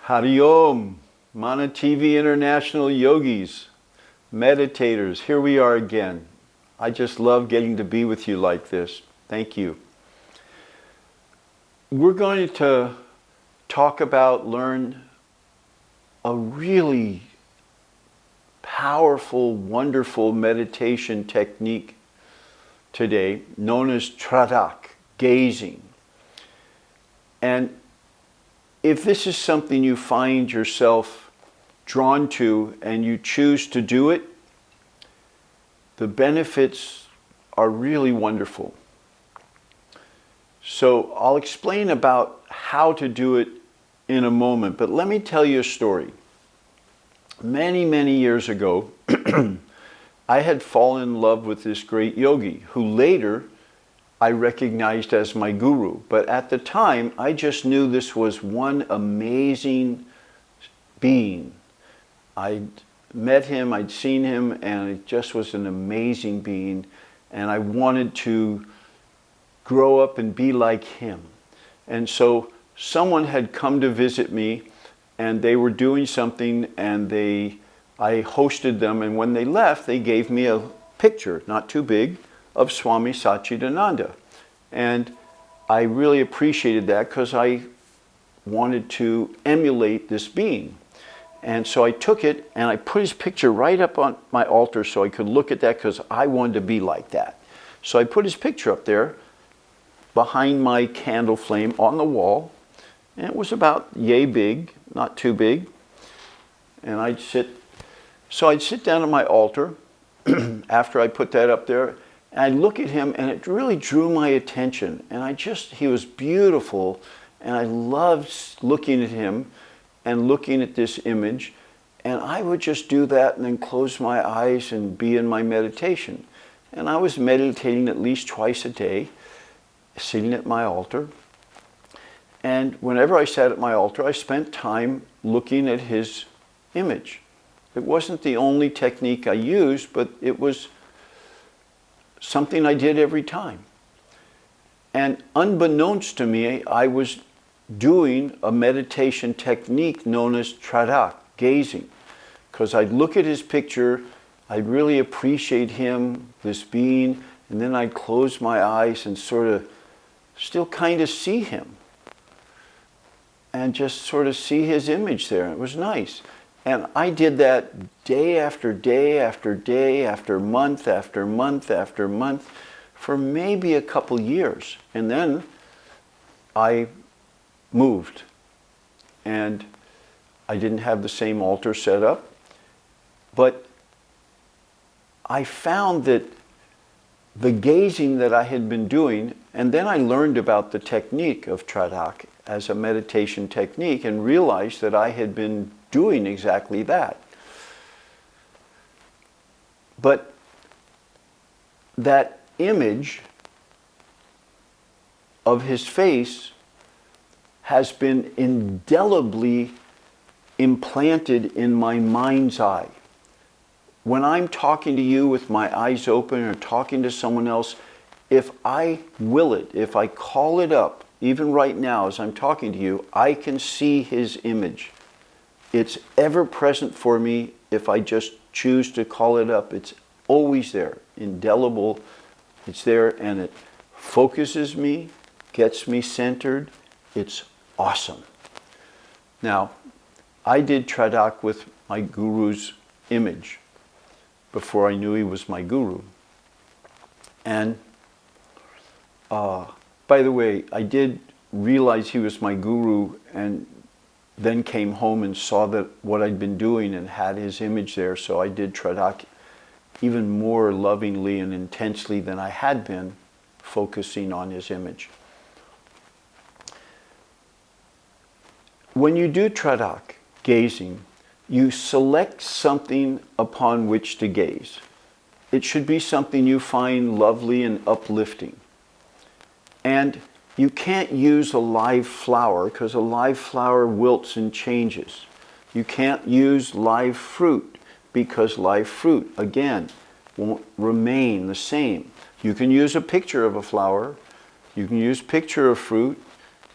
Hari Om, Mana TV International Yogis, meditators, here we are again. I just love getting to be with you like this. Thank you. We're going to learn a really powerful, wonderful meditation technique today known as tradak, gazing. And if this is something you find yourself drawn to and you choose to do it, the benefits are really wonderful. So I'll explain about how to do it in a moment, but let me tell you a story. Many, many years ago, I had fallen in love with this great yogi who later I recognized as my guru. But at the time, I just knew this was one amazing being. I'd met him, I'd seen him, and it just was an amazing being. And I wanted to grow up and be like him. And so someone had come to visit me, and they were doing something, and I hosted them, and when they left, they gave me a picture, not too big, of Swami Satchidananda. And I really appreciated that because I wanted to emulate this being. And so I took it and I put his picture right up on my altar so I could look at that because I wanted to be like that. So I put his picture up there behind my candle flame on the wall, and it was about yay big, not too big. And I'd sit down at my altar after I put that up there, and I'd look at him, and it really drew my attention. And he was beautiful, and I loved looking at him and looking at this image. And I would just do that and then close my eyes and be in my meditation. And I was meditating at least twice a day, sitting at my altar. And whenever I sat at my altar, I spent time looking at his image. It wasn't the only technique I used, but it was something I did every time. And unbeknownst to me, I was doing a meditation technique known as tradak, gazing. Because I'd look at his picture, I'd really appreciate him, this being, and then I'd close my eyes and sort of still kind of see him. And just sort of see his image there. It was nice. And I did that day after day after day after month after month after month for maybe a couple years. And then I moved. And I didn't have the same altar set up. But I found that the gazing that I had been doing, and then I learned about the technique of tradak as a meditation technique and realized that I had been doing exactly that. But that image of his face has been indelibly implanted in my mind's eye. When I'm talking to you with my eyes open or talking to someone else, if I will it, if I call it up, even right now as I'm talking to you, I can see his image. It's ever present for me if I just choose to call it up. It's always there, indelible. It's there and it focuses me, gets me centered. It's awesome. Now, I did tradak with my guru's image before I knew he was my guru. And by the way, I did realize he was my guru and then came home and saw that what I'd been doing and had his image there. So I did tradak even more lovingly and intensely than I had been, focusing on his image. When you do tradak, gazing, you select something upon which to gaze. It should be something you find lovely and uplifting. And you can't use a live flower because a live flower wilts and changes. You can't use live fruit because live fruit, again, won't remain the same. You can use a picture of a flower, you can use a picture of fruit,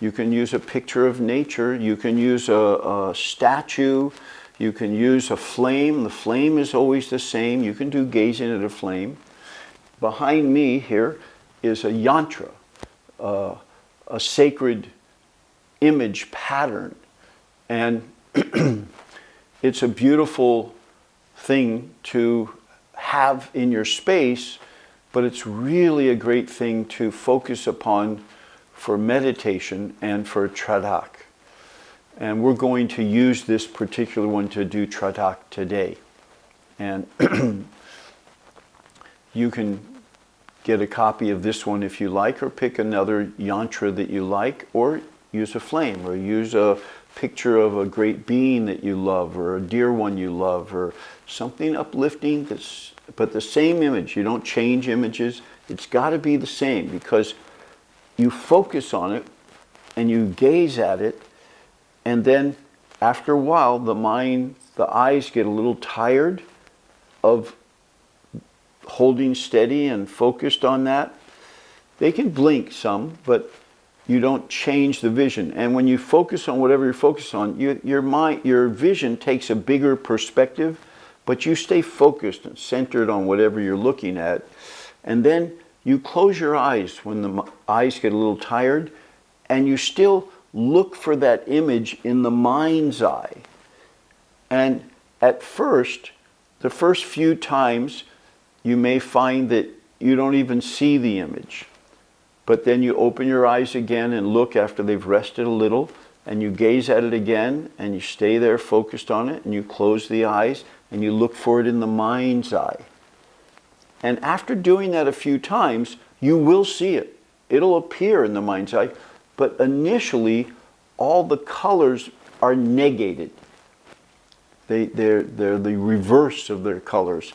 You can use a picture of nature. You can use a statue. You can use a flame. The flame is always the same. You can do gazing at a flame. Behind me here is a yantra, a sacred image pattern. And it's a beautiful thing to have in your space, but it's really a great thing to focus upon for meditation and for tradak. And we're going to use this particular one to do tradak today. And you can get a copy of this one if you like, or pick another yantra that you like, or use a flame, or use a picture of a great being that you love, or a dear one you love, or something uplifting, but the same image. You don't change images. It's got to be the same, because you focus on it and you gaze at it, and then after a while the eyes get a little tired of holding steady and focused on that. They can blink some, but you don't change the vision. And when you focus on whatever you're focused on, your vision takes a bigger perspective, but you stay focused and centered on whatever you're looking at. And then you close your eyes when the eyes get a little tired, and you still look for that image in the mind's eye. And at first, the first few times, you may find that you don't even see the image. But then you open your eyes again and look after they've rested a little, and you gaze at it again, and you stay there focused on it, and you close the eyes, and you look for it in the mind's eye. And after doing that a few times, you will see it. It'll appear in the mind's eye, but initially, all the colors are negated. They're the reverse of their colors.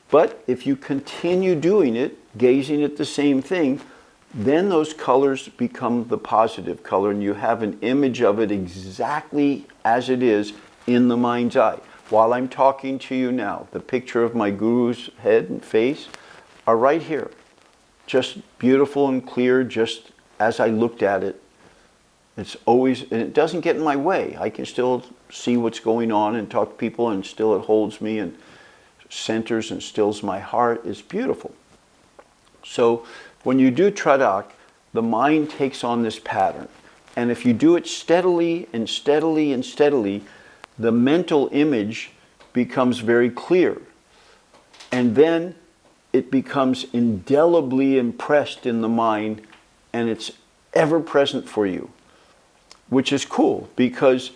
But if you continue doing it, gazing at the same thing, then those colors become the positive color, and you have an image of it exactly as it is in the mind's eye. While I'm talking to you now, the picture of my guru's head and face are right here. Just beautiful and clear, just as I looked at it. It's always, and it doesn't get in my way. I can still see what's going on and talk to people, and still it holds me and centers and stills my heart. It's beautiful. So when you do tradak, the mind takes on this pattern. And if you do it steadily and steadily and steadily, the mental image becomes very clear. And then it becomes indelibly impressed in the mind, and it's ever present for you, which is cool, because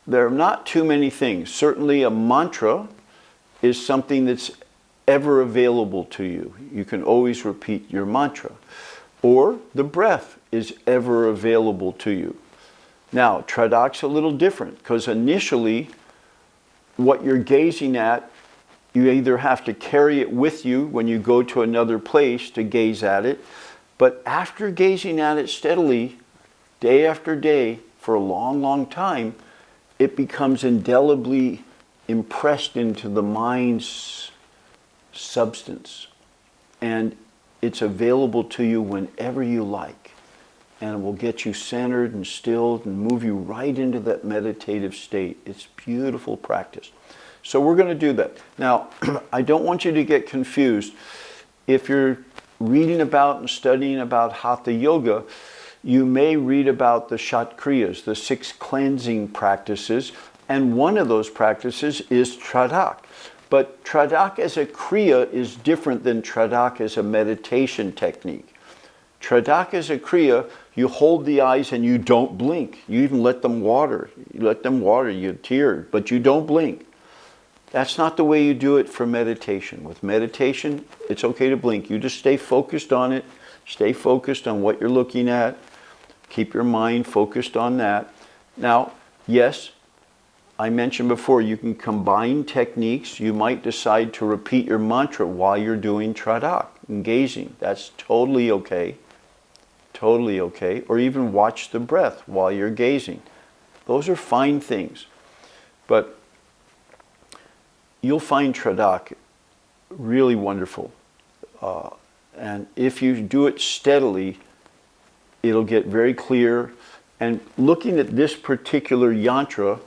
there are not too many things. Certainly a mantra is something that's ever available to you. You can always repeat your mantra. Or the breath is ever available to you. Now, tradak's a little different, because initially what you're gazing at, you either have to carry it with you when you go to another place to gaze at it, but after gazing at it steadily, day after day, for a long, long time, it becomes indelibly impressed into the mind's substance. And it's available to you whenever you like. And it will get you centered and stilled and move you right into that meditative state. It's beautiful practice. So we're going to do that. Now, I don't want you to get confused. If you're reading about and studying about Hatha Yoga, you may read about the Kshatriyas, the 6 cleansing practices, and one of those practices is tradak. But tradak as a kriya is different than tradak as a meditation technique. Tradak as a kriya, you hold the eyes and you don't blink. You even let them water. You let them water, you tear, but you don't blink. That's not the way you do it for meditation. With meditation, it's okay to blink. You just stay focused on it. Stay focused on what you're looking at. Keep your mind focused on that. Now, yes, I mentioned before, you can combine techniques. You might decide to repeat your mantra while you're doing tradak and gazing. That's totally okay. Totally okay. Or even watch the breath while you're gazing. Those are fine things. But you'll find tradak really wonderful. And if you do it steadily, it'll get very clear. And looking at this particular yantra,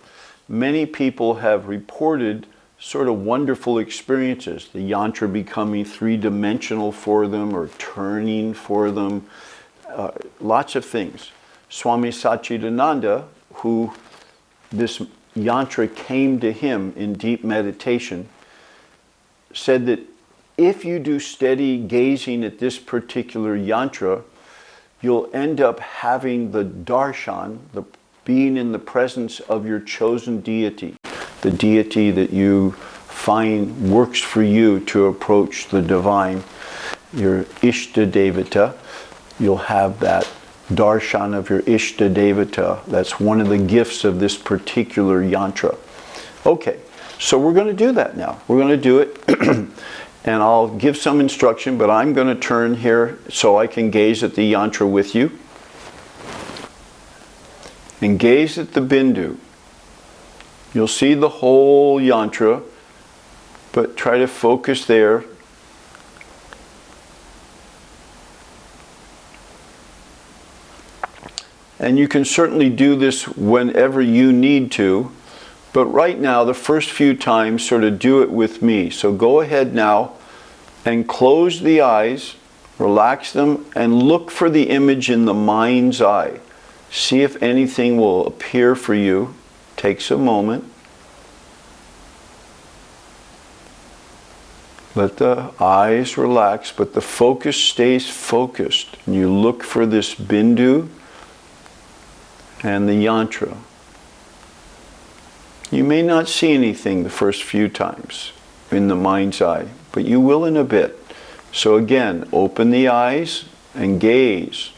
many people have reported sort of wonderful experiences. The yantra becoming three-dimensional for them or turning for them. Lots of things. Swami Satchidananda, who this yantra came to him in deep meditation, said that if you do steady gazing at this particular yantra, you'll end up having the darshan, the being in the presence of your chosen deity, the deity that you find works for you to approach the divine, your Ishta Devata. You'll have that darshan of your Ishta Devata. That's one of the gifts of this particular yantra. Okay, so we're going to do that now. We're going to do it. And I'll give some instruction, but I'm going to turn here so I can gaze at the yantra with you. And gaze at the bindu. You'll see the whole yantra, but try to focus there. And you can certainly do this whenever you need to, but right now, the first few times, sort of do it with me. So go ahead now and close the eyes, relax them, and look for the image in the mind's eye. See if anything will appear for you. Takes a moment. Let the eyes relax, but the focus stays focused. And you look for this bindu and the yantra. You may not see anything the first few times in the mind's eye, but you will in a bit. So again, open the eyes and gaze.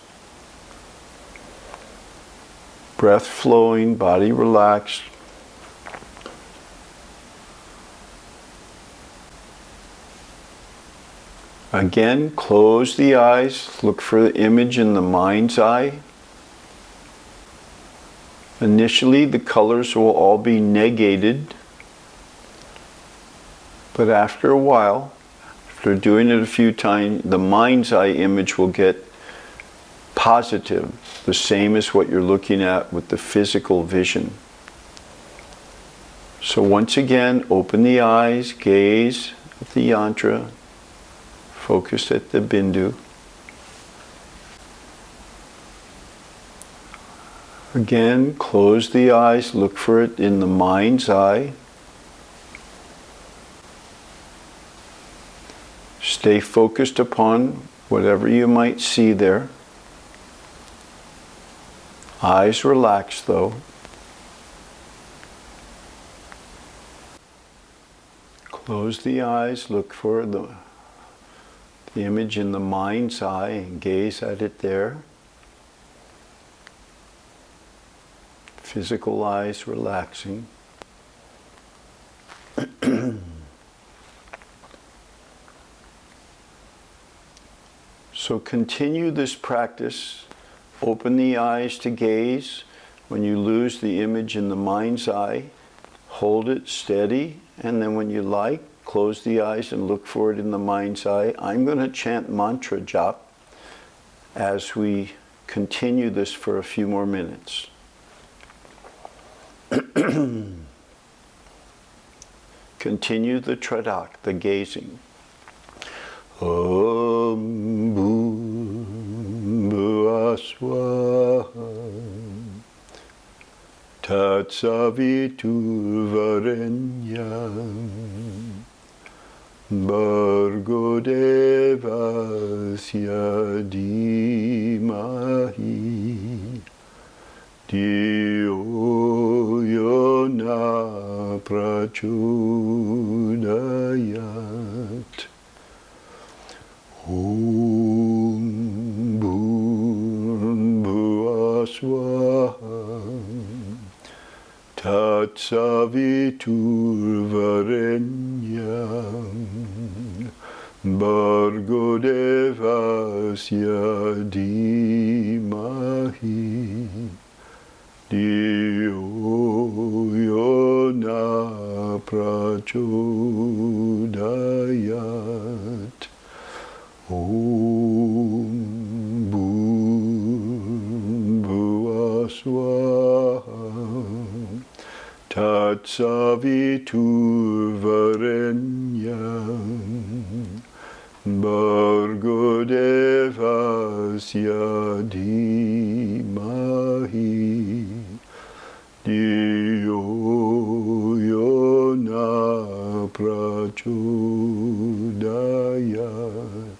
Breath flowing, body relaxed. Again, close the eyes, look for the image in the mind's eye. Initially, the colors will all be negated, but after a while, after doing it a few times, the mind's eye image will get positive, the same as what you're looking at with the physical vision. So once again, open the eyes, gaze at the yantra, focus at the bindu. Again, close the eyes, look for it in the mind's eye. Stay focused upon whatever you might see there. Eyes relaxed though. Close the eyes, look for the image in the mind's eye and gaze at it there. Physical eyes relaxing. So continue this practice. Open the eyes to gaze. When you lose the image in the mind's eye, hold it steady, and then when you like, close the eyes and look for it in the mind's eye. I'm going to chant mantra jap as we continue this for a few more minutes. Continue the tradak, the gazing. Om Bhurbhuva Swaha Tatsaviturvarenyam Bhargo Devasya Dhimahi Dhiyo Yona Prachodayat. Om Bhurbhuva Swaha Tatsaviturvarenyam Bhargo Devasya Dhimahi Dhiyo Yona Prachodayat. Om Bhurbhuva Swaha Tatsaviturvarenyam Bhargo devasya dhimahi Diyo yona prachodayat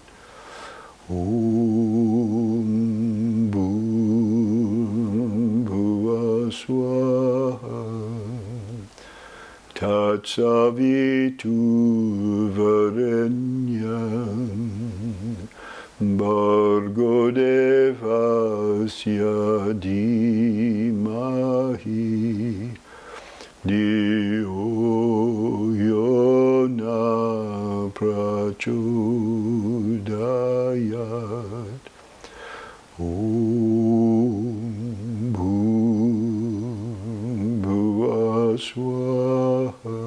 Om Bhurbhuva Swaha Tatsaviturvarenyam Bhargo devasya dhimahi Diyo yona prachodayat Om Bhurbhuva Swaha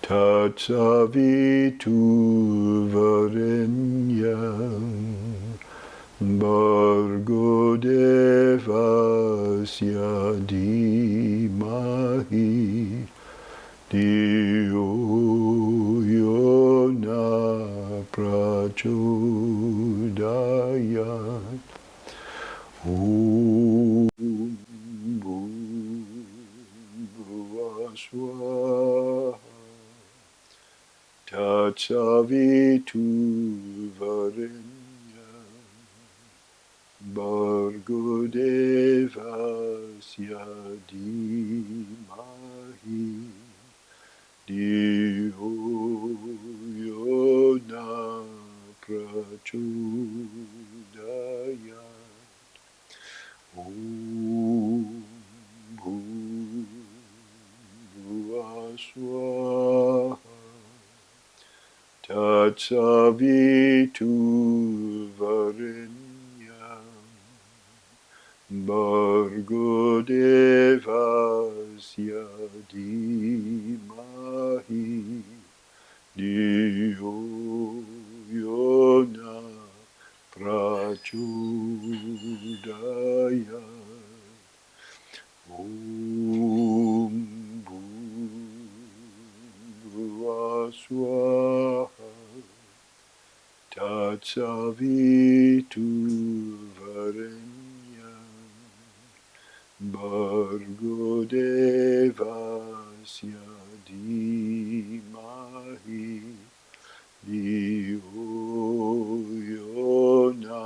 Tatsaviturvarenyam Bhargo devasya dhimahi Diyo yona prachodayat Om Bhurbhuva Swaha Tatsaviturvarenyam Bhargo devasya dhimahi Diyo yona prachodayat Om Bhurbhuva Swaha Tatsaviturvarenyam Bhargo devasya dhimahi Diyo yona prachodayat Om Bhurbhuva Swaha Tatsaviturvarenyam Bhargo devasya dhimahi Diyo yona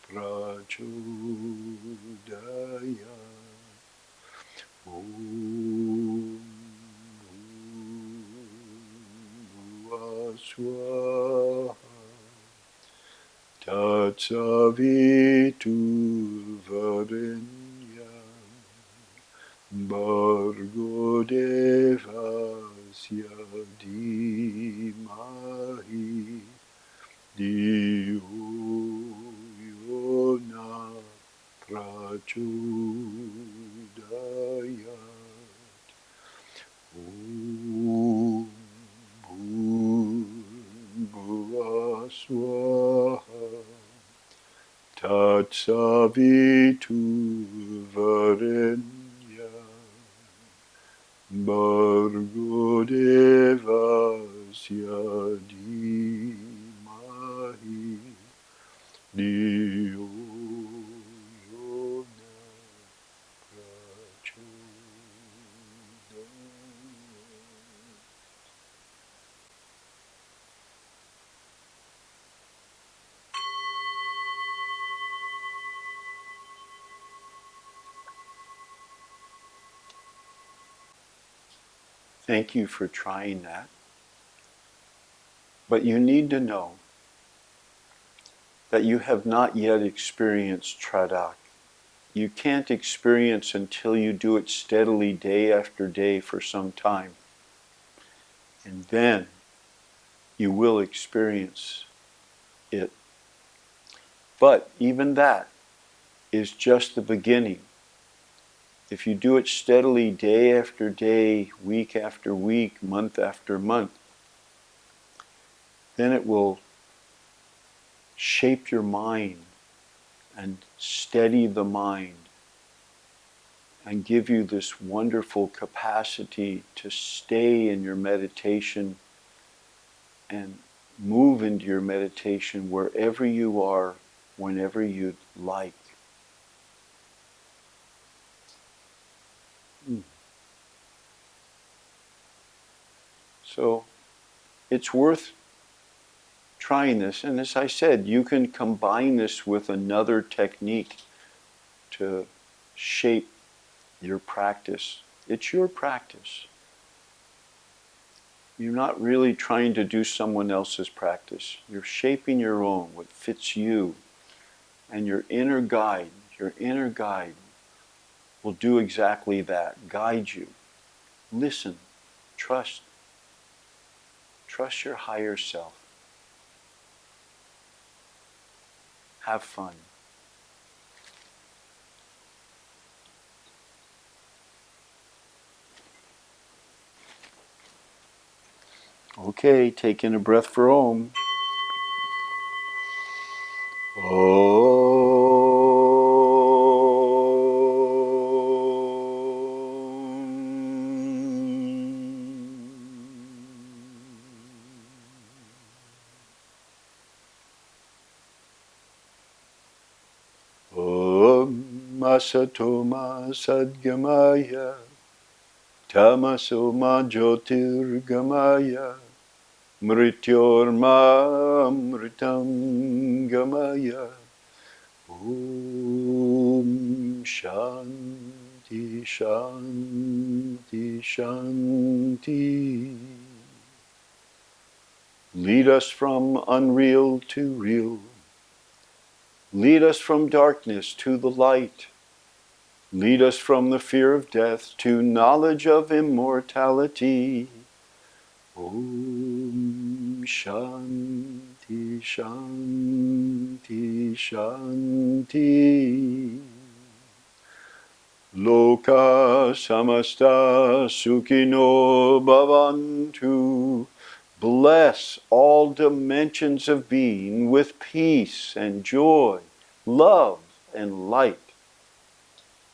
prachodayat Om Bhurbhuva Swaha Tatsaviturvarenyam Bhargo devasya dhimahi Diyo yona prachodayat Om Bhurbhuva Swaha Tatsaviturvarenyam Bhargo devasya dhimahi Diyo yona prachodayat Thank you for trying that. But you need to know that you have not yet experienced Tradak. You can't experience until you do it steadily day after day for some time. And then you will experience it. But even that is just the beginning. If you do it steadily day after day, week after week, month after month, then it will shape your mind and steady the mind and give you this wonderful capacity to stay in your meditation and move into your meditation wherever you are, whenever you'd like. So it's worth trying this. And as I said, you can combine this with another technique to shape your practice. It's your practice. You're not really trying to do someone else's practice. You're shaping your own, what fits you. And your inner guide will do exactly that, guide you. Listen, trust your higher self. Have fun. Okay, take in a breath for Om. Om Asatoma Sadgamaya Tamasoma Jyotirgamaya Mrityorma Mritam Gamaya. Om Shanti Shanti Shanti. Lead us from unreal to real. Lead us from darkness to the light. Lead us from the fear of death to knowledge of immortality. Om Shanti Shanti Shanti. Loka Samasta Sukhino Bhavantu. Bless all dimensions of being with peace and joy, love and light.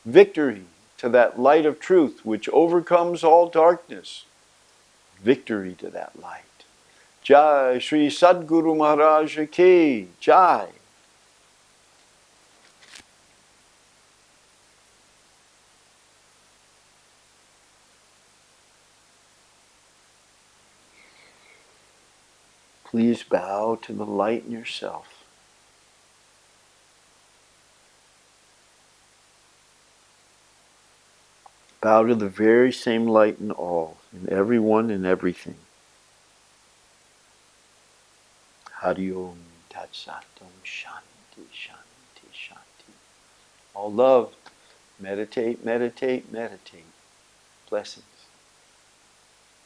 Victory to that light of truth which overcomes all darkness. Victory to that light. Jai Sri Sadguru Maharaj Ki Jai. Please bow to the light in yourself. Bow to the very same light in all, in everyone and everything. Hari Om Tat Sat Om Shanti Shanti Shanti. All love. Meditate, meditate, meditate. Blessings.